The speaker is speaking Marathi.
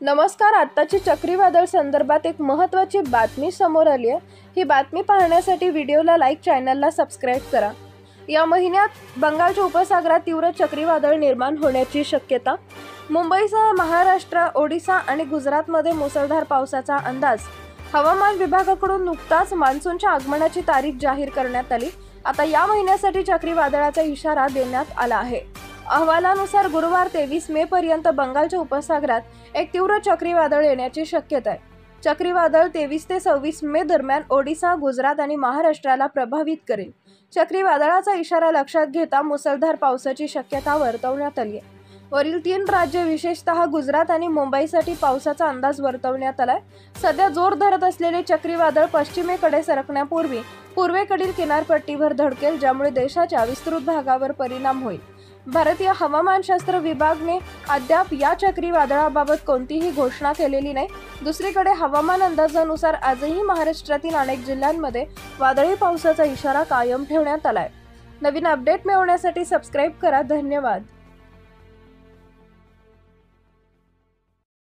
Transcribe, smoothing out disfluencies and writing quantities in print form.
नमस्कार. आत्ताची चक्रीवादळ संदर्भात एक महत्त्वाची बातमी समोर आली आहे. ही बातमी पाहण्यासाठी व्हिडिओला लाईक, चॅनलला सबस्क्राईब करा. या महिन्यात बंगालच्या उपसागरात तीव्र चक्रीवादळ निर्माण होण्याची शक्यता. मुंबईसह महाराष्ट्र, ओडिशा आणि गुजरातमध्ये मुसळधार पावसाचा अंदाज. हवामान विभागाकडून नुकताच मान्सूनच्या आगमनाची तारीख जाहीर करण्यात आली. आता या महिन्यासाठी चक्रीवादळाचा इशारा देण्यात आला आहे. अहवालानुसार गुरुवार 23 मे पर्यंत बंगालच्या उपसागरात एक तीव्र चक्रीवादळ येण्याची शक्यता आहे. चक्रीवादळ 23 ते 26 मे दरम्यान ओडिशा, गुजरात आणि महाराष्ट्राला प्रभावित करेल. चक्रीवादळाचा इशारा लक्षात घेता मुसळधार पावसाची शक्यता वर्तवण्यात आली आहे. वरील 3 राज्य, विशेषतः गुजरात आणि मुंबईसाठी पावसाचा अंदाज वर्तवण्यात आलाय. सध्या जोर धरत असलेले चक्रीवादळ पश्चिमेकडे सरकण्यापूर्वी पूर्वेकडील किनारपट्टीवर धडकेल, ज्यामुळे देशाच्या विस्तृत भागावर परिणाम होईल. भारतीय हवामानशास्त्र विभागाने अद्याप या चक्रीवादळाबाबत कोणतीही घोषणा केलेली नाही. दुसरीकडे हवामान अंदाजानुसार आजही महाराष्ट्रातील अनेक जिल्ह्यांमध्ये वादळी पावसाचा इशारा कायम ठेवण्यात आलाय. नवीन अपडेट मिळवण्यासाठी सबस्क्राईब करा. धन्यवाद.